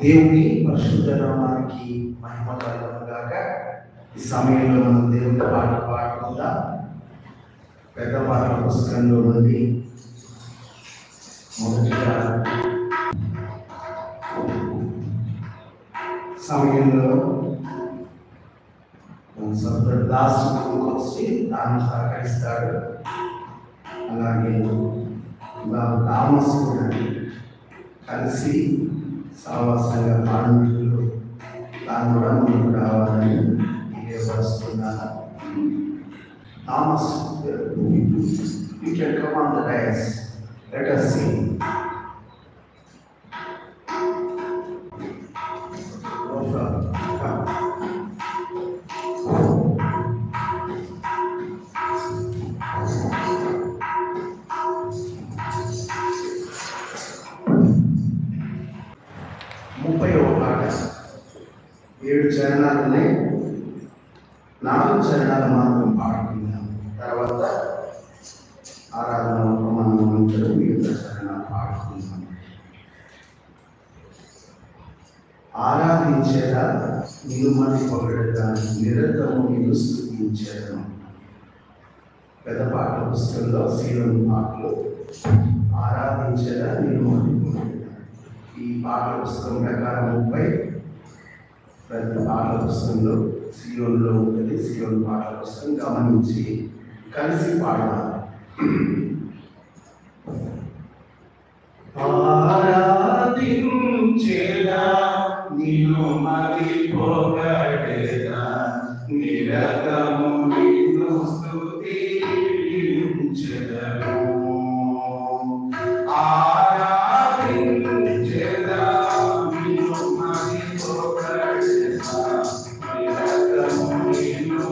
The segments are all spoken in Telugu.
దేవుని పరిశుద్ధ నామానికి మహిమ కలుగును గాక. ఈ సమయంలో మనం దేవుని పాట పాడుకుందాం. పెద్ద పాటల పుస్తకంలో నుండి మొదటిగా సమయంలో సోదరుడు దాసు వచ్చి తాను సహకరిస్తాడు. అలాగే బాబు థామస్ కూడా కలిసి సావాసంగా పాండితులు తాను కూడా ముందుకు రావాలని తెలియపరుస్తున్నాను. Thomas, you can come on the dais. Let us sing. పాట 7 చరణాలు ఉన్నాయి. 4 చరణాలు మాత్రం పాడుకుందాం. తర్వాత ఆరాధన మనం అందరూ మిగతా చరణాలు పాడుకుందాం. ఆరాధించేదా నిన్ను మళ్ళీ పొగడదా, నిరంతరము నిన్ను స్తుతించేదను. పెద్ద పాటల పుస్తకంలో సీలోని పాటలు ఆరాధించేదా నిన్ను మళ్ళీ పొగడదా. ఈ పాటల పుస్తకం ప్రకారం 30 ప్రతి పాటల పుస్తకంలో సీయోన్లో ఉంటుంది. సీయోన్ పాటల పుస్తకం గమనించి కలిసి పాడాలి. ఆరాధించేదా నిన్ను మరి పొగడేదా, నిరతము నిన్ను స్తుతించెదను. ఆరాధించేదా నిన్ను మరి పొగడేదా, నిరతము నిన్ను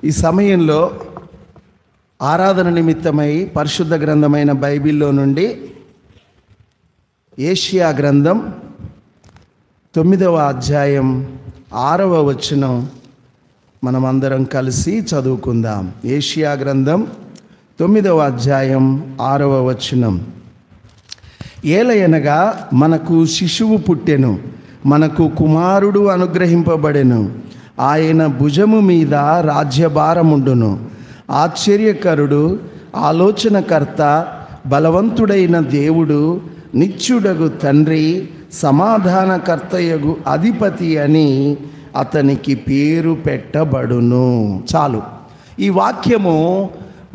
ఈ సమయంలో ఆరాధన నిమిత్తమై పరిశుద్ధ గ్రంథమైన బైబిల్లో నుండి ఏషియా గ్రంథం 9వ అధ్యాయం 6వ వచనం మనమందరం కలిసి చదువుకుందాం. ఏషియా గ్రంథం 9వ అధ్యాయం 6వ వచనం. ఏలయనగా మనకు శిశువు పుట్టెను, మనకు కుమారుడు అనుగ్రహింపబడెను, ఆయన భుజము మీద రాజ్యభారముండును. ఆశ్చర్యకరుడు, ఆలోచనకర్త, బలవంతుడైన దేవుడు, నిత్యుడగు తండ్రి, సమాధానకర్తయగు అధిపతి అని అతనికి పేరు పెట్టబడును. చాలు. ఈ వాక్యము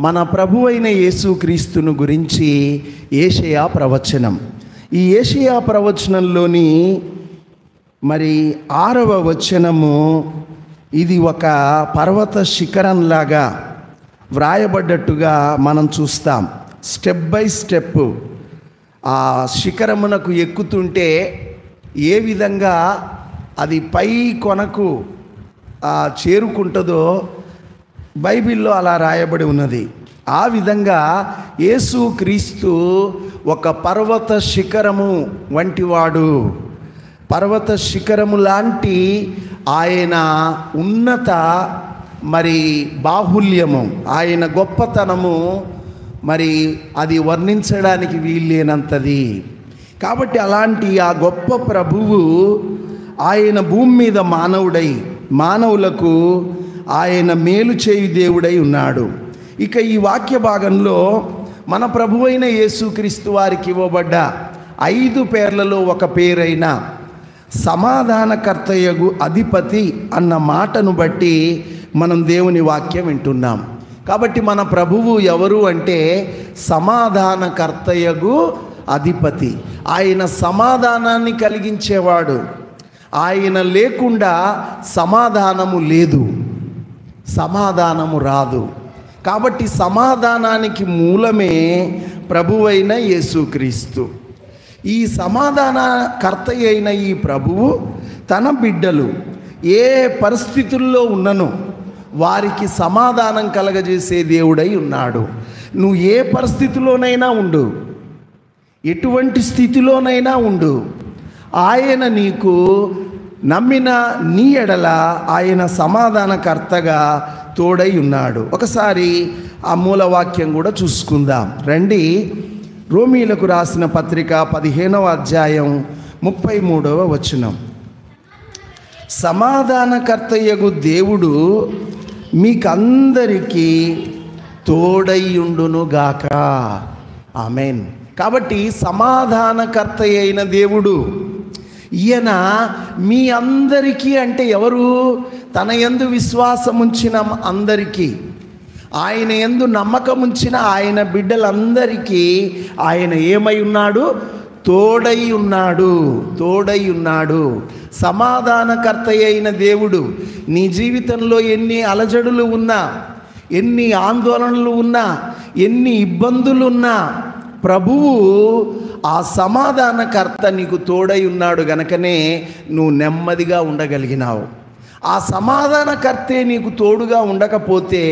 మన ప్రభువైన యేసుక్రీస్తును గురించి యెషయా ప్రవచనం. ఈ యెషయా ప్రవచనంలోని మరి 6వ వచనము, ఇది ఒక పర్వత శిఖరంలాగా వ్రాయబడ్డట్టుగా మనం చూస్తాం. స్టెప్ బై స్టెప్ ఆ శిఖరమునకు ఎక్కుతుంటే ఏ విధంగా అది పై కొనకు చేరుకుంటుందో బైబిల్లో అలా రాయబడి ఉన్నది. ఆ విధంగా యేసుక్రీస్తు ఒక పర్వత శిఖరము వంటివాడు. పర్వత శిఖరము లాంటి ఆయన ఉన్నత మరి బాహుల్యము, ఆయన గొప్పతనము మరి అది వర్ణించడానికి వీల్లేనంతది. కాబట్టి అలాంటి ఆ గొప్ప ప్రభువు ఆయన భూమి మీద మానవుడై మానవులకు ఆయన మేలు చేయు దేవుడై ఉన్నాడు. ఇక ఈ వాక్య భాగంలో మన ప్రభువైన యేసుక్రీస్తు వారికి ఇవ్వబడ్డ 5 పేర్లలో ఒక పేరైన సమాధానకర్తయగు అధిపతి అన్న మాటను బట్టి మనం దేవుని వాక్యం వింటున్నాం. కాబట్టి మన ప్రభువు ఎవరు అంటే సమాధానకర్తయగు అధిపతి. ఆయన సమాధానాన్ని కలిగించేవాడు. ఆయన లేకుండా సమాధానము లేదు, సమాధానము రాదు. కాబట్టి సమాధానానికి మూలమే ప్రభువైన యేసుక్రీస్తు. ఈ సమాధానకర్త అయిన ఈ ప్రభువు తన బిడ్డలు ఏ పరిస్థితుల్లో ఉన్ననో వారికి సమాధానం కలగజేసే దేవుడై ఉన్నాడు. నువ్వు ఏ పరిస్థితిలోనైనా ఉండు, ఎటువంటి స్థితిలోనైనా ఉండు, ఆయన నీకు నమ్మిన నీ ఎడల ఆయన సమాధానకర్తగా తోడై ఉన్నాడు. ఒకసారి ఆ మూలవాక్యం కూడా చూసుకుందాం రండి. రోమీలకు రాసిన పత్రిక 15వ అధ్యాయం 33వ వచనం. సమాధానకర్తయగు దేవుడు మీకందరికీ తోడైయుండునుగాక. ఆమేన్. కాబట్టి సమాధానకర్త అయిన దేవుడు ఈయన మీ అందరికీ అంటే ఎవరు? తన యందు విశ్వాసం ఉంచిన అందరికీ, ఆయన యందు నమ్మకం ఉంచిన ఆయన బిడ్డలందరికీ ఆయన ఏమై ఉన్నాడు? తోడై ఉన్నాడు, తోడై ఉన్నాడు. సమాధానకర్త అయిన దేవుడు నీ జీవితంలో ఎన్ని అలజడులు ఉన్నా, ఎన్ని ఆందోళనలు ఉన్నా, ఎన్ని ఇబ్బందులు ఉన్నా ప్రభువు ఆ సమాధానకర్త నీకు తోడై ఉన్నాడు గనకనే నువ్వు నెమ్మదిగా ఉండగలిగినావు. ఆ సమాధానకర్తే నీకు తోడుగా ఉండకపోతే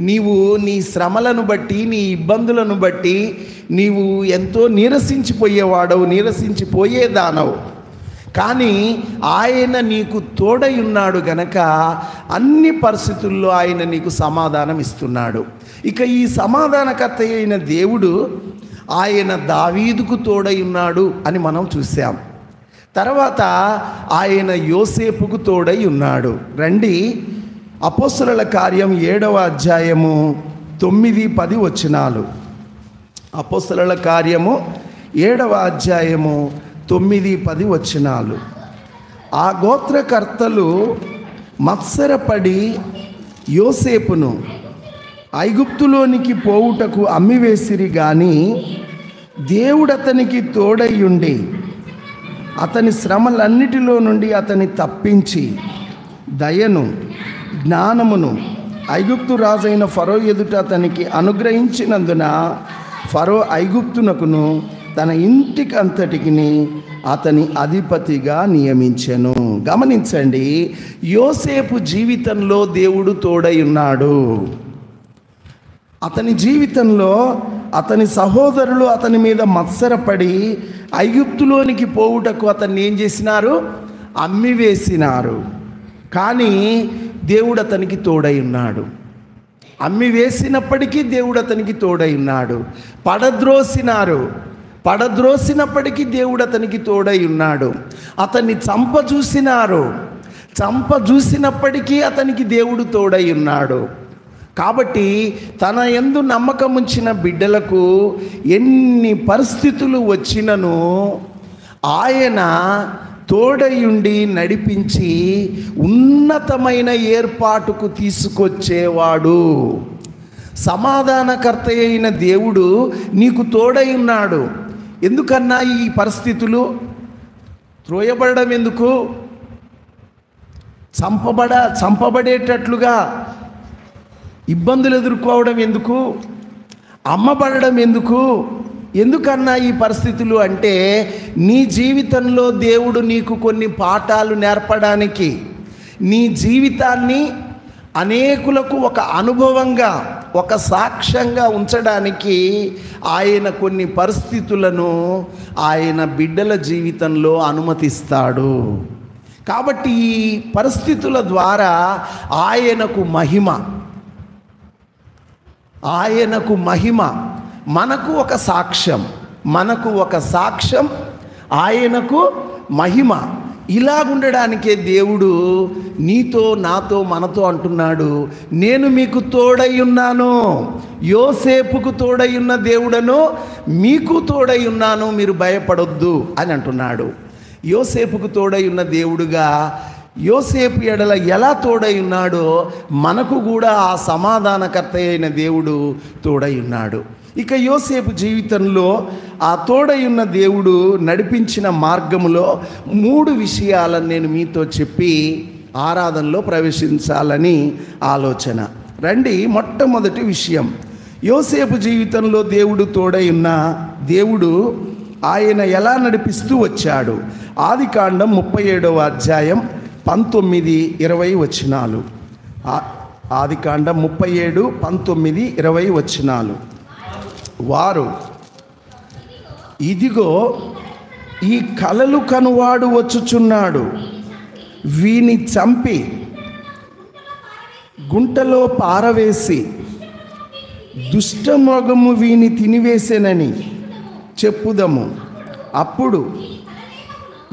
నీవు నీ శ్రమలను బట్టి, నీ ఇబ్బందులను బట్టి నీవు ఎంతో నీరసించిపోయేవాడవు, నీరసించిపోయేదానవు. కానీ ఆయన నీకు తోడై ఉన్నాడు గనక అన్ని పరిస్థితుల్లో ఆయన నీకు సమాధానం ఇస్తున్నాడు. ఇక ఈ సమాధానకర్త అయిన దేవుడు ఆయన దావీదుకు తోడై ఉన్నాడు అని మనం చూసాం. తర్వాత ఆయన యోసేపుకు తోడై ఉన్నాడు. రండి, అపోస్తలుల కార్యం 7వ అధ్యాయము 9-10 వచనాలు. అపోస్తలుల కార్యము 7వ అధ్యాయము 9-10 వచనాలు. ఆ గోత్రకర్తలు మత్సరపడి యోసేపును ఐగుప్తులోనికి పోవుటకు అమ్మివేసిరి గాని దేవుడు అతనికి తోడయ్యుండి అతని శ్రమలన్నిటిలో నుండి అతని తప్పించి దయను జ్ఞానమును ఐగుప్తు రాజైన ఫరో ఎదుట అతనికి అనుగ్రహించినందున ఫరో ఐగుప్తునకును తన ఇంటికి అంతటికి అతని అధిపతిగా నియమించెను. గమనించండి, యోసేపు జీవితంలో దేవుడు తోడై ఉన్నాడు. అతని జీవితంలో అతని సహోదరులు అతని మీద మత్సరపడి ఐగుప్తులోనికి పోవుటకు అతన్ని ఏం చేసినారు? అమ్మివేసినారు. కానీ దేవుడు అతనికి తోడై ఉన్నాడు. అమ్మివేసినప్పటికీ దేవుడు అతనికి తోడై ఉన్నాడు. పడద్రోసినప్పటికీ దేవుడు అతనికి తోడై ఉన్నాడు. అతన్ని చంపజూసినప్పటికీ అతనికి దేవుడు తోడై ఉన్నాడు. కాబట్టి తన యందు నమ్మకం ఉంచిన బిడ్డలకు ఎన్ని పరిస్థితులు వచ్చినను ఆయన తోడయుండి నడిపించి ఉన్నతమైన ఏర్పాటుకు తీసుకొచ్చేవాడు. సమాధానకర్త అయిన దేవుడు నీకు తోడై ఉన్నాడు. ఎందుకన్నా ఈ పరిస్థితులు? త్రోయబడడం ఎందుకు? చంపబడేటట్లుగా ఇబ్బందులు ఎదుర్కోవడం ఎందుకు? అమ్మబడడం ఎందుకు? ఎందుకన్నా ఈ పరిస్థితులు అంటే, నీ జీవితంలో దేవుడు నీకు కొన్ని పాఠాలు నేర్పడానికి, నీ జీవితాన్ని అనేకులకు ఒక అనుభవంగా, ఒక సాక్ష్యంగా ఉంచడానికి ఆయన కొన్ని పరిస్థితులను ఆయన బిడ్డల జీవితంలో అనుమతిస్తాడు. కాబట్టి ఈ పరిస్థితుల ద్వారా ఆయనకు మహిమ, మనకు ఒక సాక్ష్యం, ఆయనకు మహిమ. ఇలాగుండడానికే దేవుడు నీతో, నాతో, మనతో అంటున్నాడు, నేను మీకు తోడై ఉన్నాను. యోసేపుకు తోడై ఉన్న దేవుడను మీకు తోడై ఉన్నాను, మీరు భయపడొద్దు అని అంటున్నాడు. యోసేపుకు తోడై ఉన్న దేవుడుగా యోసేపు ఎడల ఎలా తోడై ఉన్నాడో మనకు కూడా ఆ సమాధానకర్త అయిన దేవుడు తోడై ఉన్నాడు. ఇక యోసేపు జీవితంలో ఆ తోడై ఉన్న దేవుడు నడిపించిన మార్గములో 3 విషయాలను నేను మీతో చెప్పి ఆరాధనలో ప్రవేశించాలని ఆలోచన. రండి, మొట్టమొదటి విషయం, యోసేపు జీవితంలో దేవుడు తోడై ఉన్న దేవుడు ఆయన ఎలా నడిపిస్తూ వచ్చాడు. ఆదికాండం 37వ అధ్యాయం 19-20 వచనాలు. ఆదికాండం 37, 19, 20 వచనాలు. వారు, ఇదిగో ఈ కలలు కనువాడు వచ్చుచున్నాడు, వీని చంపి గుంటలో పారవేసి దుష్టమృగము వీని తినివేసెనని చెప్పుదము. అప్పుడు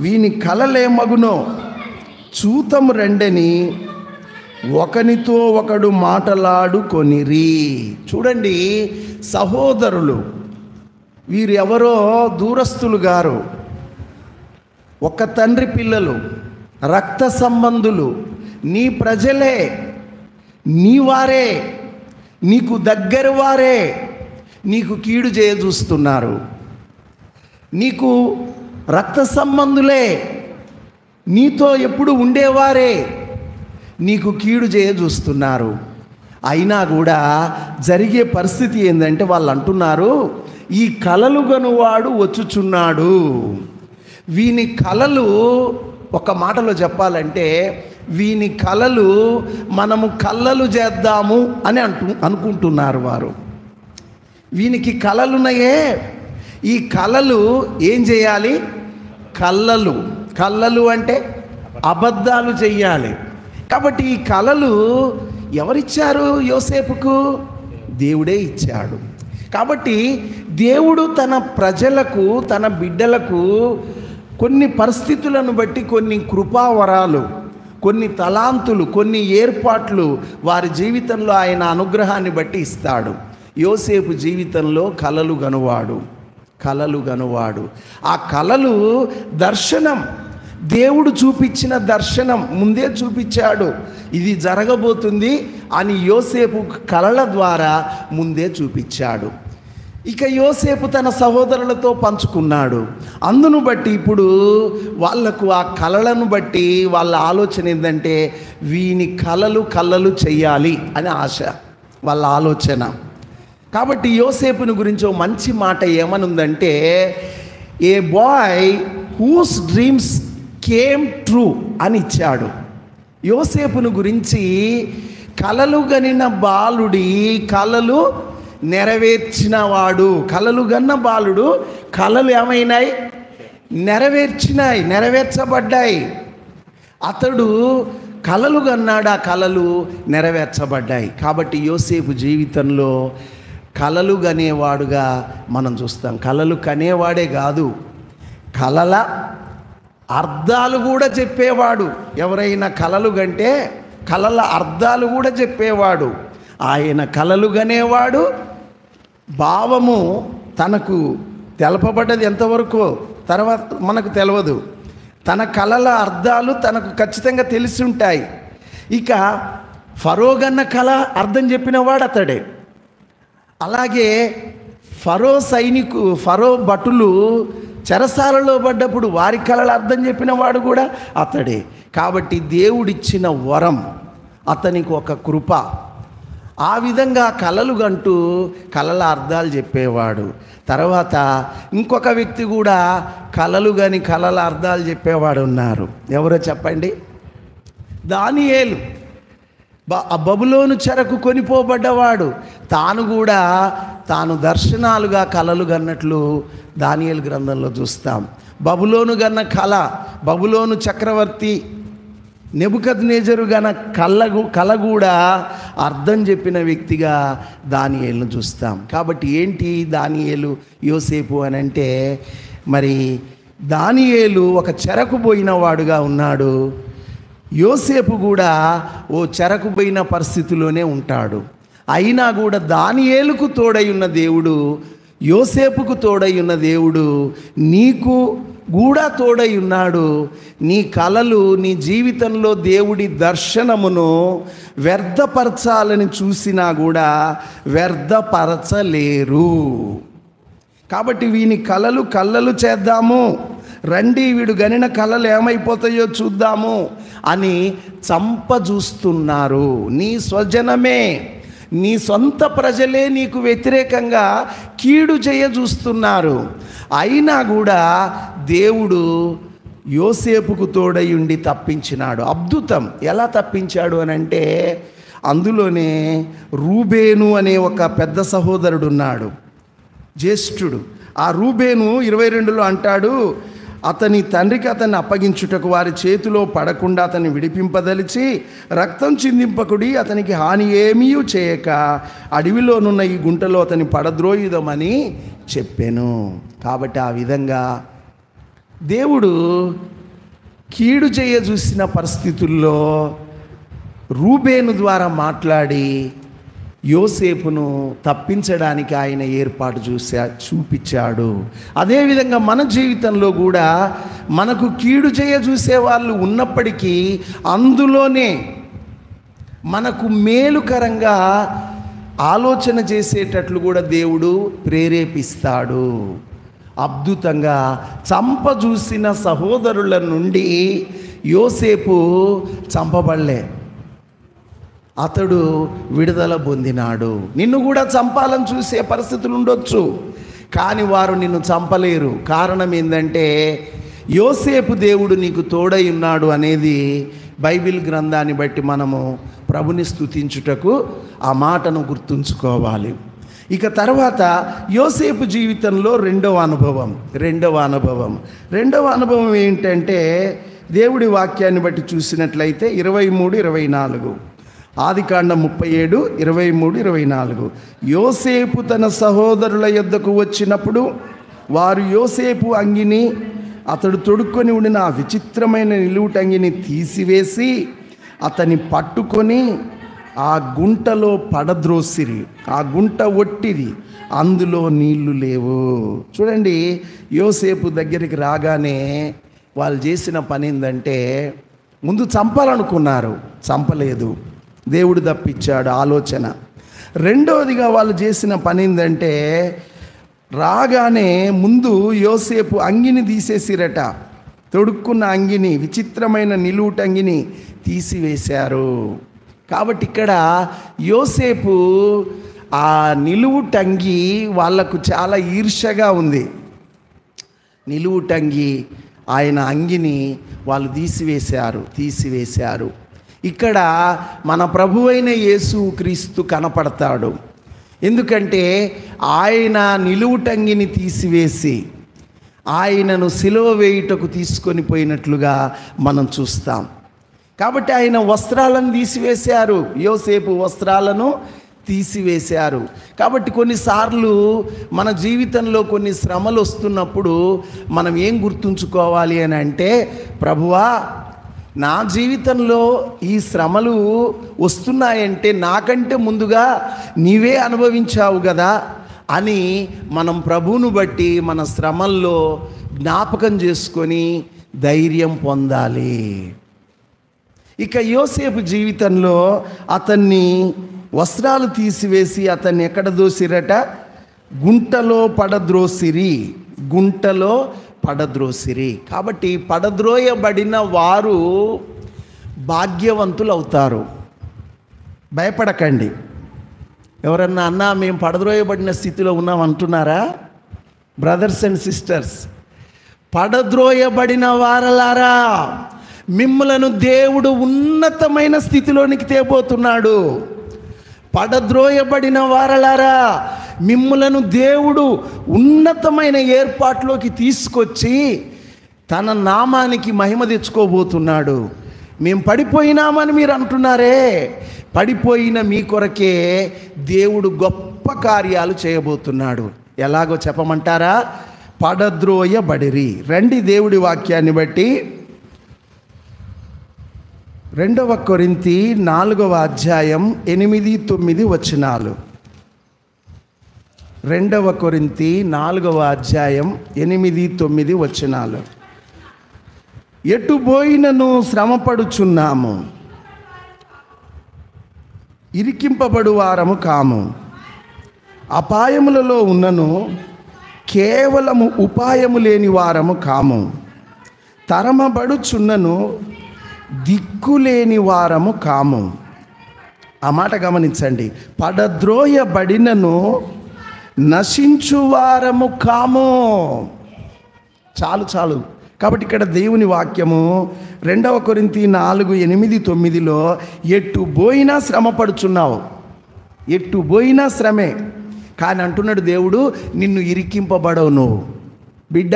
వీని కలలేమగునో చూతము రండని ఒకనితో ఒకడు మాటలాడుకొనిరి. చూడండి, సహోదరులు, వీరు ఎవరో దూరస్తులు గారు, ఒక తండ్రి పిల్లలు, రక్త సంబంధులు, నీ ప్రజలే, నీ వారే, నీకు దగ్గర వారే నీకు కీడు చేయజూస్తున్నారు. నీకు రక్త సంబంధులే, నీతో ఎప్పుడు ఉండేవారే నీకు కీడు చేయజూస్తున్నారు. అయినా కూడా జరిగే పరిస్థితి ఏంటంటే, వాళ్ళు అంటున్నారు, ఈ కలలు గనువాడు వచ్చుచున్నాడు. వీని కలలు, ఒక మాటలో చెప్పాలంటే, వీని కలలు మనము కల్లలు చేద్దాము అని అనుకుంటున్నారు వారు. వీనికి కలలున్నాయే, ఈ కలలు ఏం చేయాలి? కల్లలు అంటే అబద్ధాలు చెయ్యాలి. కాబట్టి ఈ కలలు ఎవరిచ్చారు యోసేపుకు? దేవుడే ఇచ్చాడు. కాబట్టి దేవుడు తన ప్రజలకు, తన బిడ్డలకు కొన్ని పరిస్థితులను బట్టి కొన్ని కృపావరాలు, కొన్ని తలాంతులు, కొన్ని ఏర్పాట్లు వారి జీవితంలో ఆయన అనుగ్రహాన్ని బట్టి ఇస్తాడు. యోసేపు జీవితంలో కలలు గనువాడు. ఆ కలలు దర్శనం, దేవుడు చూపించిన దర్శనం ముందే చూపించాడు. ఇది జరగబోతుంది అని యోసేపు కలల ద్వారా ముందే చూపించాడు. ఇక యోసేపు తన సహోదరులతో పంచుకున్నాడు. అందును బట్టి ఇప్పుడు వాళ్లకు ఆ కలలను బట్టి వాళ్ళ ఆలోచన ఏంటంటే, వీని కలలు చెయ్యాలి అని ఆశ, వాళ్ళ ఆలోచన. కాబట్టి యోసేపుని గురించి ఒక మంచి మాట ఏమనుందంటే, a boy whose dreams came true అని ఇచ్చాడు. యోసేపును గురించి కలలు గనిన బాలుడి కలలు నెరవేర్చినవాడు. కలలు గన్న బాలుడు కలలు ఏమైనాయి? నెరవేర్చబడ్డాయి. అతడు కలలు గన్నాడు, ఆ కలలు నెరవేర్చబడ్డాయి. కాబట్టి యోసేపు జీవితంలో కలలు కనేవాడుగా మనం చూస్తాం. కలలు కనేవాడే కాదు, కలల అర్థాలు కూడా చెప్పేవాడు. ఎవరైనా కలలు కంటే కలల అర్థాలు కూడా చెప్పేవాడు. ఆయన కలలు కనేవాడు. భావము తనకు తెలపబడ్డది ఎంతవరకు తర్వాత మనకు తెలియదు. తన కలల అర్థాలు తనకు ఖచ్చితంగా తెలిసి ఉంటాయి. ఇక ఫరోగన్న కళ అర్థం చెప్పినవాడు అతడే. అలాగే ఫరో భటులు చెరసాలలో పడ్డప్పుడు వారి కలలు అర్థం చెప్పిన వాడు కూడా అతడే. కాబట్టి దేవుడిచ్చిన వరం అతనికి ఒక కృప. ఆ విధంగా కలలు గంటూ కలల అర్థాలు చెప్పేవాడు. తర్వాత ఇంకొక వ్యక్తి కూడా కలలు గని కలల అర్థాలు చెప్పేవాడు ఉన్నారు. ఎవరో చెప్పండి? దానియేలు. బబులోను చెరకు కొనిపోబడ్డవాడు. తాను దర్శనాలుగా కలలు గన్నట్లు దానియేలు గ్రంథంలో చూస్తాం. బబులోను గన్న కళ, బబులోను చక్రవర్తి నెబుకద్నెజరు గన కళ కూడా అర్థం చెప్పిన వ్యక్తిగా దానియేలును చూస్తాం. కాబట్టి ఏంటి దానియేలు యోసేపు అని అంటే, మరి దానియేలు ఒక చెరకు పోయిన వాడుగా ఉన్నాడు. యోసేపు కూడా ఓ చెరకు పోయిన పరిస్థితిలోనే ఉంటాడు. అయినా కూడా దానియేలుకు తోడై ఉన్న దేవుడు, యోసేపుకు తోడై ఉన్న దేవుడు నీకు కూడా తోడై ఉన్నాడు. నీ కలలు, నీ జీవితంలో దేవుడి దర్శనమును వ్యర్థపరచాలని చూసినా కూడా వ్యర్థపరచలేరు. కాబట్టి వీని కలలు చేద్దాము, రండి వీడు గనిన కలలు ఏమైపోతాయో చూద్దాము అని చంపజూస్తున్నారు. నీ స్వజనమే, నీ సొంత ప్రజలే నీకు వ్యతిరేకంగా కీడు చూస్తున్నారు. అయినా కూడా దేవుడు యోసేపుకు తోడై ఉండి తప్పించినాడు. అద్భుతం. ఎలా తప్పించాడు అని అంటే, అందులోనే రూబేను అనే ఒక పెద్ద సహోదరుడు ఉన్నాడు, జ్యేష్ఠుడు. ఆ రూబేను 22లో అంటాడు, అతని తండ్రికి అతన్ని అప్పగించుటకు వారి చేతిలో పడకుండా అతన్ని విడిపింపదలిచి రక్తం చిందింపకుడి, అతనికి హాని ఏమీ చేయక అడవిలోనున్న ఈ గుంటలో అతని పడద్రోయుదమని చెప్పాను. కాబట్టి ఆ విధంగా దేవుడు కీడు చూసిన పరిస్థితుల్లో రూబేను ద్వారా మాట్లాడి యోసేపును తప్పించడానికి ఆయన ఏర్పాటు చూపించాడు. అదేవిధంగా మన జీవితంలో కూడా మనకు కీడు చూసే వాళ్ళు ఉన్నప్పటికీ అందులోనే మనకు మేలుకరంగా ఆలోచన చేసేటట్లు కూడా దేవుడు ప్రేరేపిస్తాడు. అద్భుతంగా చంపజూసిన సహోదరుల నుండి యోసేపు చంపబడలే, అతడు విడుదల పొందినాడు. నిన్ను కూడా చంపాలని చూసే పరిస్థితులు ఉండొచ్చు, కానీ వారు నిన్ను చంపలేరు. కారణం ఏంటంటే యోసేపు దేవుడు నీకు తోడై ఉన్నాడు అనేది బైబిల్ గ్రంథాన్ని బట్టి మనము ప్రభుని స్తుతించుటకు ఆ మాటను గుర్తుంచుకోవాలి. ఇక తర్వాత యోసేపు జీవితంలో రెండవ అనుభవం ఏంటంటే, దేవుడి వాక్యాన్ని బట్టి చూసినట్లయితే 23-24, ఆదికాండం 37, 23-24. యోసేపు తన సహోదరుల యొద్దకు వచ్చినప్పుడు వారు యోసేపు అంగిని, అతడు తొడుక్కొని ఉండిన ఆ విచిత్రమైన నిలువుటంగిని తీసివేసి అతని పట్టుకొని ఆ గుంటలో పడద్రోసిరి. ఆ గుంట ఒట్టిది, అందులో నీళ్లు లేవు. చూడండి, యోసేపు దగ్గరికి రాగానే వాళ్ళు చేసిన పని ఏంటంటే, ముందు చంపాలనుకున్నారు, చంపలేదు, దేవుడు తప్పించాడు ఆలోచన. రెండవదిగా వాళ్ళు చేసిన పని ఏంటంటే, రాగానే ముందు యోసేపు అంగిని తీసేసిరట. తొడుక్కున్న అంగిని, విచిత్రమైన నిలువుటంగిని తీసివేశారు. కాబట్టి ఇక్కడ యోసేపు ఆ నిలువుటంగి వాళ్లకు చాలా ఈర్ష్యగా ఉంది. నిలువుటంగి ఆయన అంగిని వాళ్ళు తీసివేశారు. ఇక్కడ మన ప్రభువైన యేసు క్రీస్తు కనపడతాడు. ఎందుకంటే ఆయన నిలువుటంగిని తీసివేసి ఆయనను సిలువ వేయుటకు తీసుకొని పోయినట్లుగా మనం చూస్తాం. కాబట్టి ఆయన వస్త్రాలను తీసివేశారు, యోసేపు వస్త్రాలను తీసివేశారు. కాబట్టి కొన్నిసార్లు మన జీవితంలో కొన్ని శ్రమలు వస్తున్నప్పుడు మనం ఏం గుర్తుంచుకోవాలి అని అంటే, ప్రభువా నా జీవితంలో ఈ శ్రమలు వస్తున్నాయంటే నాకంటే ముందుగా నీవే అనుభవించావు కదా అని మనం ప్రభువును బట్టి మన శ్రమల్లో జ్ఞాపకం చేసుకొని ధైర్యం పొందాలి. ఇక యోసేపు జీవితంలో అతన్ని వస్త్రాలు తీసివేసి అతన్ని ఎక్కడ దోసిరట? గుంటలో పడద్రోసిరి. గుంటలో పడద్రోసిరి. కాబట్టి పడద్రోయబడిన వారు భాగ్యవంతులు అవుతారు. భయపడకండి. ఎవరన్నా అన్నా మేము పడద్రోయబడిన స్థితిలో ఉన్నాం అంటున్నారా? బ్రదర్స్ అండ్ సిస్టర్స్, పడద్రోయబడిన వారలారా, మిమ్మలను దేవుడు ఉన్నతమైన స్థితిలోనికి తేబోతున్నాడు. పడద్రోయబడిన వారలారా, మిమ్మలను దేవుడు ఉన్నతమైన ఏర్పాట్లోకి తీసుకొచ్చి తన నామానికి మహిమ తెచ్చుకోబోతున్నాడు. మేము పడిపోయినామని మీరు అంటున్నారే, పడిపోయిన మీ కొరకే దేవుడు గొప్ప కార్యాలు చేయబోతున్నాడు. ఎలాగో చెప్పమంటారా? పడద్రోయబడిరి. రండి దేవుడి వాక్యాన్ని బట్టి 2 కొరింథీ 4వ అధ్యాయం 8-9 వచనాలు. 2 కొరింథీ 4వ అధ్యాయం 8-9 వచనాలు. ఎటు పోయినను శ్రమపడుచున్నాము, ఇరికింపబడు వారము కాము. అపాయములలో ఉన్నను కేవలము ఉపాయము లేని వారము కాము. తరమబడుచున్నను దిక్కులేని వారము కాము. ఆ మాట గమనించండి. పడద్రోయబడినను నశించు వారము కాము. చాలు చాలు. కాబట్టి ఇక్కడ దేవుని వాక్యము 2 కొరింథీ 4:8-9లో ఎట్టు పోయినా శ్రమ పడుచున్నావు, ఎట్టు పోయినా శ్రమే. కానీ అంటున్నాడు దేవుడు, నిన్ను ఇరికింపబడవు. నువ్వు బిడ్డ,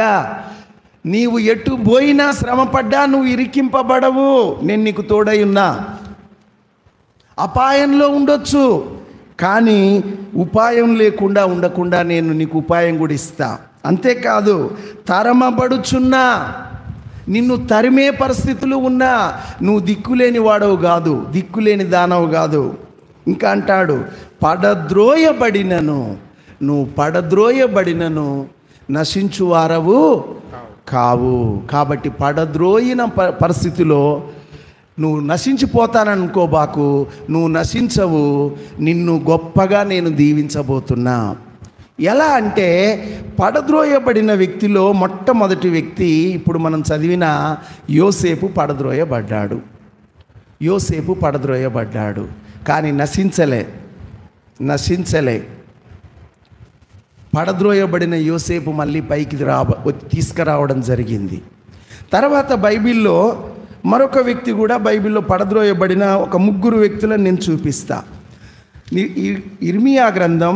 నీవు ఎటు పోయినా శ్రమపడ్డా నువ్వు ఇరికింపబడవు. నేను నీకు తోడై ఉన్నా. అపాయంలో ఉండొచ్చు, కానీ ఉపాయం లేకుండా ఉండకుండా నేను నీకు ఉపాయం కూడా ఇస్తా. అంతేకాదు, తరమబడుచున్నా, నిన్ను తరిమే పరిస్థితులు ఉన్నా నువ్వు దిక్కులేని వాడవు కాదు, దిక్కులేని దానవు కాదు. ఇంకా అంటాడు, పడద్రోయబడినను, నువ్వు పడద్రోయబడినను నశించువారవు కావు. కాబట్టి పడద్రోయిన పరిస్థితిలో నువ్వు నశించిపోతాననుకోబాకు. నువ్వు నశించవు, నిన్ను గొప్పగా నేను దీవించబోతున్నా. ఎలా అంటే, పడద్రోయబడిన వ్యక్తిలో మొట్టమొదటి వ్యక్తి ఇప్పుడు మనం చదివిన యోసేపు పడద్రోయబడ్డాడు. యోసేపు పడద్రోయబడ్డాడు, కానీ నశించలే. పడద్రోయబడిన యోసేపు మళ్ళీ పైకి తీసుకురావడం జరిగింది. తర్వాత బైబిల్లో మరొక వ్యక్తి కూడా, బైబిల్లో పడద్రోయబడిన ఒక 3 వ్యక్తులను నేను చూపిస్తా. ఇర్మియా గ్రంథం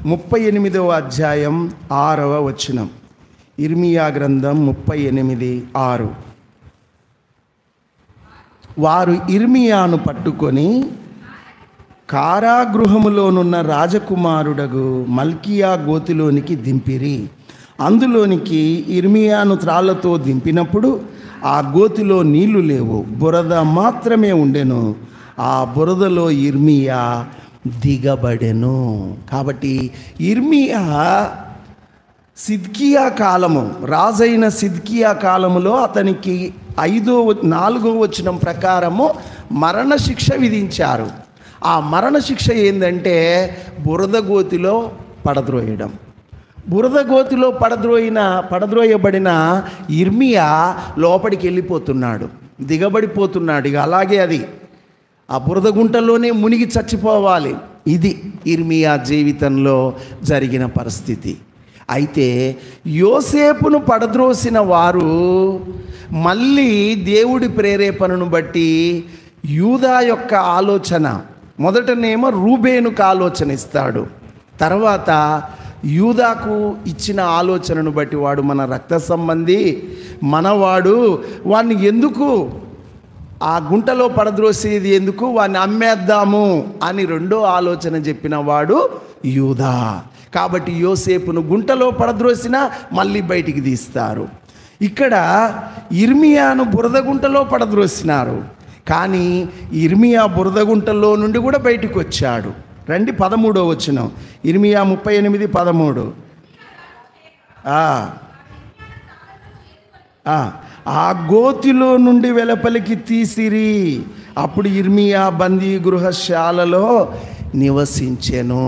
38వ అధ్యాయం 6వ వచనం. ఇర్మియా గ్రంథం 38:6. వారు ఇర్మియాను పట్టుకొని కారాగృహములోనున్న రాజకుమారుడగు మల్కియా గోతిలోనికి దింపిరి. అందులోనికి ఇర్మియాను త్రాళ్లతో దింపినప్పుడు ఆ గోతిలో నీళ్లు లేవు, బురద మాత్రమే ఉండెను. ఆ బురదలో ఇర్మియా దిగబడెను. కాబట్టి ఇర్మియా సిద్కియా కాలము, రాజైన సిద్కియా కాలములో అతనికి 4వ వచనం ప్రకారము మరణశిక్ష విధించారు. ఆ మరణశిక్ష ఏంటంటే బురద గోతిలో పడద్రోయడం. బురద గోతిలో పడద్రోయబడిన ఇర్మియా లోపలికి వెళ్ళిపోతున్నాడు, దిగబడిపోతున్నాడు. ఇక అలాగే అది ఆ బురద గుంటలోనే మునిగి చచ్చిపోవాలి. ఇది ఇర్మియా జీవితంలో జరిగిన పరిస్థితి. అయితే యోసేపును పడద్రోసిన వారు మళ్ళీ దేవుడి ప్రేరేపణను బట్టి యూదా యొక్క ఆలోచన, మొదటనేమో రూబేనుకు ఆలోచన ఇస్తాడు, తర్వాత యూదాకు ఇచ్చిన ఆలోచనను బట్టి వాడు మన రక్త సంబంధి, మనవాడు, వాడిని ఎందుకు ఆ గుంటలో పడద్రోసేది ఎందుకు, వాడిని అమ్మేద్దాము అని రెండో ఆలోచన చెప్పిన వాడు యూదా. కాబట్టి యోసేపును గుంటలో పడద్రోసినా మళ్ళీ బయటికి తీస్తారు. ఇక్కడ ఇర్మియాను బురద గుంటలో పడద్రోసినారు, కానీ ఇర్మియా బురద గుంటలో నుండి కూడా బయటికి వచ్చాడు. రండి 13వ వచనం, ఇర్మియా 38:13. ఆ గోతిలో నుండి వెలుపలికి తీసిరి. అప్పుడు ఇర్మియా బందీ గృహశాలలో నివసించెను.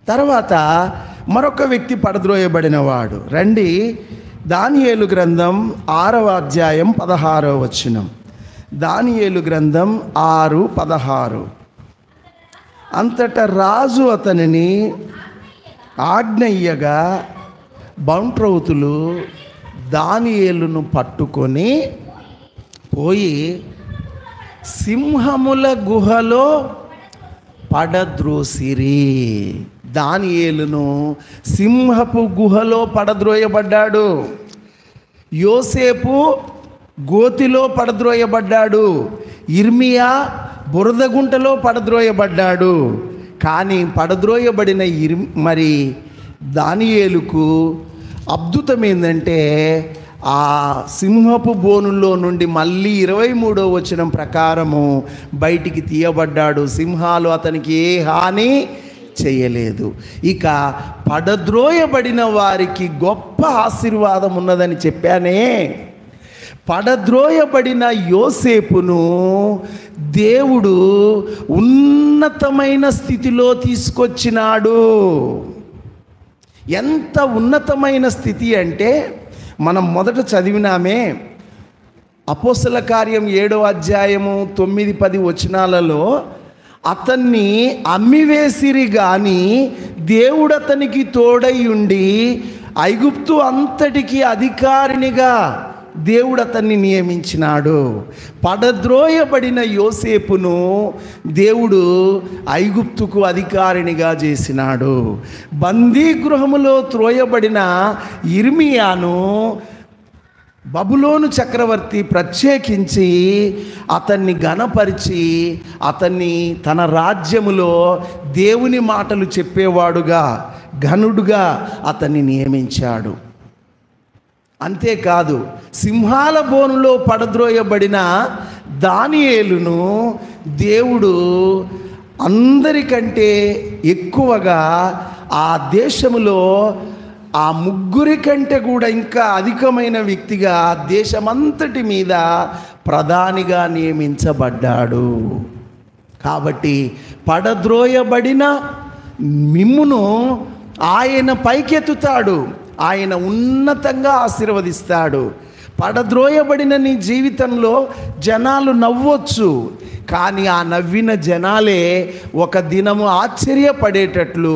తర్వాత మరొక వ్యక్తి పడద్రోయబడినవాడు. రండి, దానియేలు గ్రంథం 6వ అధ్యాయం 16వ వచనం. దానియేలు గ్రంథం 6:16. అంతటా రాజు అతనిని ఆజ్ఞయ్యగా బంట్రౌతులు దానియేలును పట్టుకొని పోయి సింహముల గుహలో పడద్రోసిరి. దానియేలును సింహపు గుహలో పడద్రోయబడ్డాడు. యోసేపు గోతిలో పడద్రోయబడ్డాడు. ఇర్మియా బురదగుంటలో పడద్రోయబడ్డాడు. కానీ పడద్రోయబడిన మరి దానియేలుకు అద్భుతం ఏంటంటే ఆ సింహపు బోనుల్లో నుండి మళ్ళీ 23వ వచనం ప్రకారము బయటికి తీయబడ్డాడు. సింహాలు అతనికి ఏ హాని చేయలేదు. ఇక పడద్రోయబడిన వారికి గొప్ప ఆశీర్వాదం ఉన్నదని చెప్పానే. పడద్రోయబడిన యోసేపును దేవుడు ఉన్నతమైన స్థితిలో తీసుకొచ్చినాడు. ఎంత ఉన్నతమైన స్థితి అంటే మనం మొదట చదివినామే, అపోస్తల కార్యం 7వ అధ్యాయము 9-10 వచనాలలో అతన్ని అమ్మివేసిరి గాని దేవుడు అతనికి తోడై ఉండి ఐగుప్తు అంతటికి అధికారినిగా దేవుడు అతన్ని నియమించినాడు. పడద్రోయబడిన యోసేపును దేవుడు ఐగుప్తుకు అధికారినిగా చేసినాడు. బందీగృహములో త్రోయబడిన ఇర్మియాను బబులోను చక్రవర్తి ప్రత్యేకించి అతన్ని ఘనపరిచి అతన్ని తన రాజ్యములో దేవుని మాటలు చెప్పేవాడుగా, ఘనుడుగా అతన్ని నియమించాడు. అంతేకాదు, సింహాల బోనులో పడద్రోయబడిన దానియేలును దేవుడు అందరికంటే ఎక్కువగా ఆ దేశములో ఆ ముగ్గురి కంటే కూడా ఇంకా అధికమైన వ్యక్తిగా దేశమంతటి మీద ప్రధానిగా నియమించబడ్డాడు. కాబట్టి పడద్రోయబడిన మిమ్మును ఆయన పైకెత్తుతాడు, ఆయన ఉన్నతంగా ఆశీర్వదిస్తాడు. పడద్రోయబడిన నీ జీవితంలో జనాలు నవ్వొచ్చు, కానీ ఆ నవ్విన జనాలే ఒక దినము ఆశ్చర్యపడేటట్లు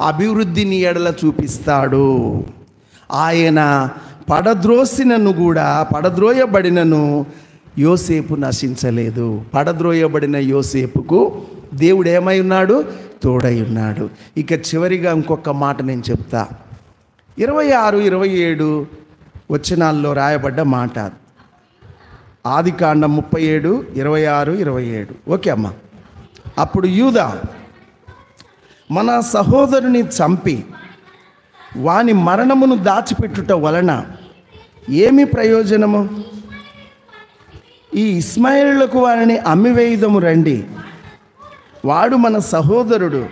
అభివృద్ధి నీ ఎడల చూపిస్తాడు. ఆయన పడద్రోయబడినను యోసేపు నశించలేదు. పడద్రోయబడిన యోసేపుకు దేవుడు ఏమై ఉన్నాడు? తోడై ఉన్నాడు. ఇక చివరిగా ఇంకొక మాట నేను చెప్తా. 26-27 వచనాల్లో రాయబడ్డ మాట. ఆదికాండం 37:26-27. ఓకే అమ్మ. అప్పుడు యూదా మన సహోదరుని చంపి వాని మరణమును దాచిపెట్టుట వలన ఏమి ప్రయోజనము? ఈ ఇస్మాయిలులకు వారిని అమ్మివేయుదము రండి, వాడు మన సహోదరుడు,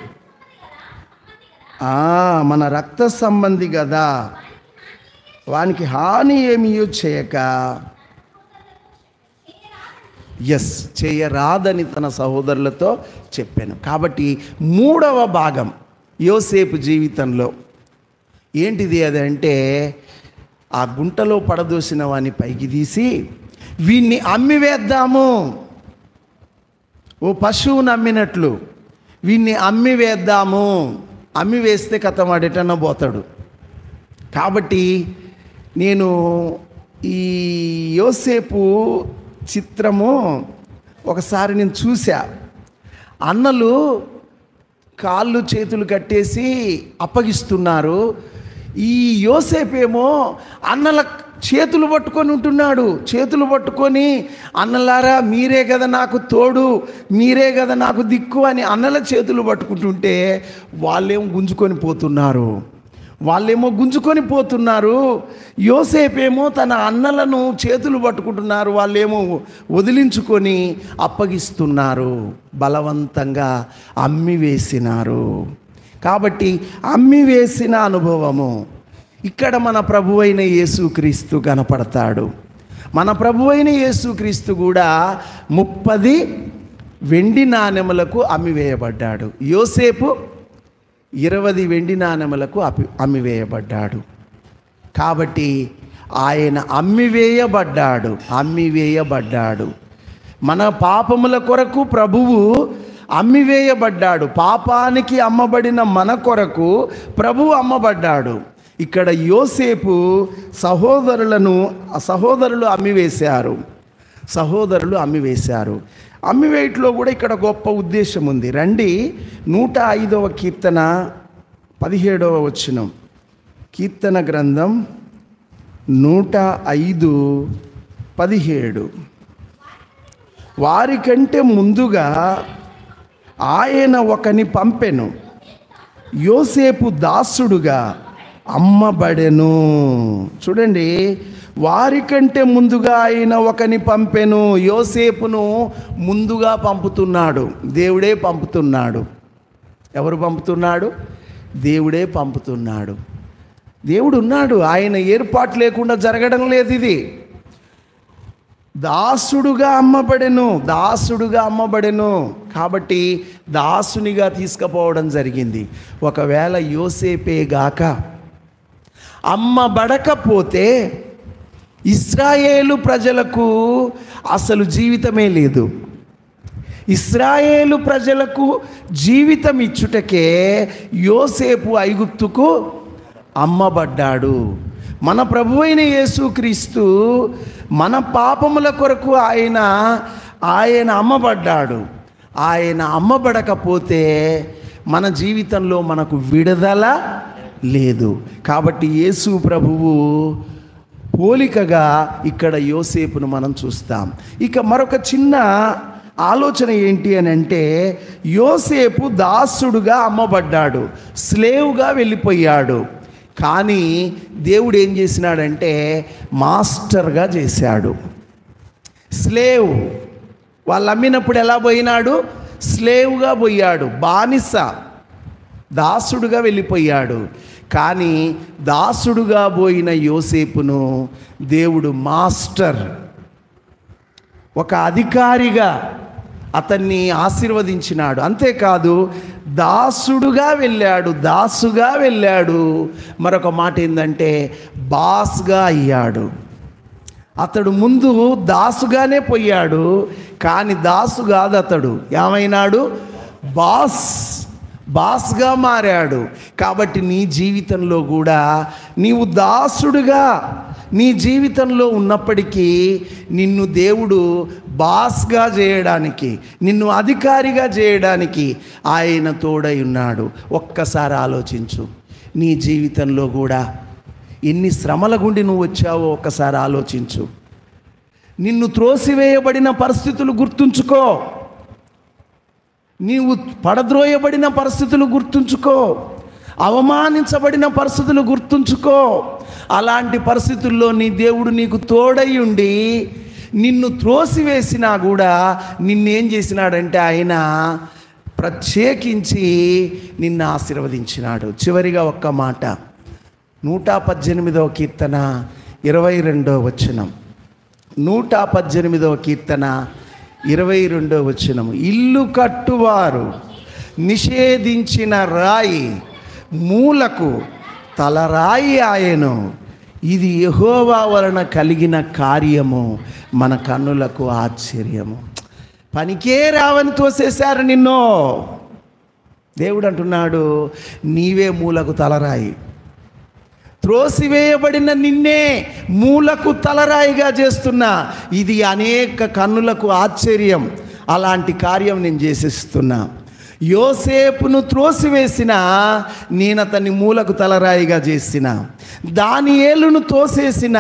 మన రక్త సంబంధి కదా, వానికి హాని ఏమీయో చేయక చేయరాదని తన సహోదరులతో చెప్పాను. కాబట్టి 3వ భాగం యోసేపు జీవితంలో ఏంటిది? అదంటే ఆ గుంటలో పడదోసిన వాడిని పైకి తీసి వీణ్ణి అమ్మివేద్దాము, ఓ పశువును అమ్మినట్లు వీణ్ణి అమ్మివేద్దాము. అమ్మివేస్తే కథ వాడెటన్నా పోతాడు. కాబట్టి నేను ఈ యోసేపు చిత్రము ఒకసారి నేను చూసా. అన్నలు కాళ్ళు చేతులు కట్టేసి అప్పగిస్తున్నారు. ఈ యోసేపేమో అన్నల చేతులు పట్టుకొని ఉంటున్నాడు. చేతులు పట్టుకొని, అన్నలారా మీరే కదా నాకు తోడు, మీరే కదా నాకు దిక్కు అని అన్నల చేతులు పట్టుకుంటుంటే వాళ్ళేమో గుంజుకొని పోతున్నారు. యోసేపేమో తన అన్నలను చేతులు పట్టుకుంటున్నారు, వాళ్ళేమో వదిలించుకొని అప్పగిస్తున్నారు, బలవంతంగా అమ్మివేసినారు. కాబట్టి అమ్మివేసిన అనుభవము ఇక్కడ మన ప్రభువైన యేసుక్రీస్తు కనపడతాడు. మన ప్రభువైన యేసుక్రీస్తు కూడా 30 వెండి నాణెములకు అమ్మివేయబడ్డాడు. యోసేపు 20 వెండి నాణెములకు అమ్మివేయబడ్డాడు. కాబట్టి ఆయన అమ్మివేయబడ్డాడు. మన పాపముల కొరకు ప్రభువు అమ్మివేయబడ్డాడు. పాపానికి అమ్మబడిన మన కొరకు ప్రభువు అమ్మబడ్డాడు. ఇక్కడ యోసేపు సహోదరులు అమ్మివేశారు. అమ్మివేయట్లో కూడా ఇక్కడ గొప్ప ఉద్దేశం ఉంది. రండి 105వ కీర్తన 17వ వచనం. కీర్తన గ్రంథం 105:17. వారికంటే ముందుగా ఆయన ఒకని పంపెను, యోసేపు దాసుడుగా అమ్మబడెను. చూడండి, వారికంటే ముందుగా ఆయన ఒకని పంపెను. యోసేపును ముందుగా పంపుతున్నాడు. దేవుడే పంపుతున్నాడు. ఎవరు పంపుతున్నాడు? దేవుడే పంపుతున్నాడు. దేవుడు ఉన్నాడు. ఆయన ఏర్పాటు లేకుండా జరగడం లేదు. ఇది దాసుడుగా అమ్మబడెను. కాబట్టి దాసునిగా తీసుకుపోవడం జరిగింది. ఒకవేళ యోసేపే గాక అమ్మబడకపోతే ఇశ్రాయేలు ప్రజలకు అసలు జీవితమే లేదు. ఇశ్రాయేలు ప్రజలకు జీవితం ఇచ్చుటకే యోసేపు ఐగుప్తుకు అమ్మబడ్డాడు. మన ప్రభువైన యేసుక్రీస్తు మన పాపముల కొరకు ఆయన అమ్మబడ్డాడు. ఆయన అమ్మబడకపోతే మన జీవితంలో మనకు విడుదల లేదు. కాబట్టి యేసు ప్రభువు పోలికగా ఇక్కడ యోసేపును మనం చూస్తాం. ఇక మరొక చిన్న ఆలోచన ఏంటి అని అంటే, యోసేపు దాసుడుగా అమ్మబడ్డాడు, స్లేవ్గా వెళ్ళిపోయాడు. కానీ దేవుడు ఏం చేసినాడంటే మాస్టర్గా చేశాడు. స్లేవ్ వాళ్ళు అమ్మినప్పుడు ఎలా పోయినాడు? స్లేవ్గా పోయాడు, బానిస, దాసుడుగా వెళ్ళిపోయాడు. కానీ దాసుడుగా పోయిన యోసేపును దేవుడు మాస్టర్, ఒక అధికారిగా అతన్ని ఆశీర్వదించినాడు. అంతేకాదు దాసుగా వెళ్ళాడు. మరొక మాట ఏంటంటే బాస్గా అయ్యాడు. అతడు ముందు దాసుగానే పోయాడు, కానీ దాసు కాదు, అతడు ఏమైనాడు? బాస్గా మారాడు. కాబట్టి నీ జీవితంలో కూడా నీవు దాసుడుగా నీ జీవితంలో ఉన్నప్పటికీ నిన్ను దేవుడు బాస్గా చేయడానికి, నిన్ను అధికారిగా చేయడానికి ఆయన తోడై ఉన్నాడు. ఒక్కసారి ఆలోచించు, నీ జీవితంలో కూడా ఎన్ని శ్రమల గుండి నువ్వు వచ్చావో ఒక్కసారి ఆలోచించు. నిన్ను త్రోసివేయబడిన పరిస్థితులు గుర్తుంచుకో, నీవు పడద్రోయబడిన పరిస్థితులు గుర్తుంచుకో, అవమానించబడిన పరిస్థితులు గుర్తుంచుకో. అలాంటి పరిస్థితుల్లో నీ దేవుడు నీకు తోడై ఉండి నిన్ను త్రోసివేసినా కూడా నిన్నేం చేసినాడంటే ఆయన ప్రత్యేకించి నిన్ను ఆశీర్వదించినాడు. చివరిగా ఒక్క మాట, 118వ కీర్తన 22వ వచనం. 118వ కీర్తన 22వ వచనం. ఇల్లు కట్టువారు నిషేధించిన రాయి మూలకు తలరాయి ఆయను, ఇది యెహోవా వలన కలిగిన కార్యము, మన కన్నులకు ఆశ్చర్యము. పనికే రావని తోసేశారు నిన్ను. దేవుడు అంటున్నాడు, నీవే మూలకు తలరాయి. త్రోసివేయబడిన నిన్నే మూలకు తలరాయిగా చేస్తున్నా. ఇది అనేక కన్నులకు ఆశ్చర్యం. అలాంటి కార్యం నేను చేసేస్తున్నా. యోసేపును త్రోసివేసిన నేను అతన్ని మూలకు తలరాయిగా చేసిన. దానియేలును తోసేసిన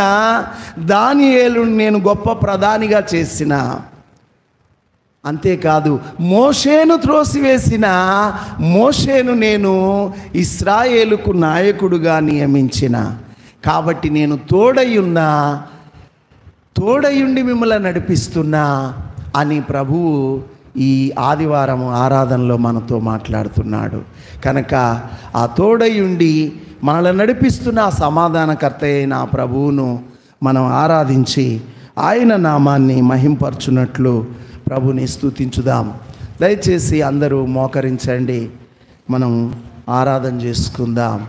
దానియేలును నేను గొప్ప ప్రధానిగా చేసిన. అంతేకాదు మోషేను త్రోసివేసిన మోషేను నేను ఇశ్రాయేలుకు నాయకుడుగా నియమించిన. కాబట్టి నేను తోడయుండి మిమ్మల్ని నడిపిస్తున్నా అని ప్రభువు ఈ ఆదివారం ఆరాధనలో మనతో మాట్లాడుతున్నాడు. కనుక ఆ తోడయుండి మనల్ని నడిపిస్తున్న ఆ సమాధానకర్త అయిన ఆ ప్రభువును మనం ఆరాధించి ఆయన నామాన్ని మహింపరచునట్లు ప్రభుని స్తుతించుదాం. దయచేసి అందరూ మోకరించండి, మనం ఆరాధన చేసుకుందాం.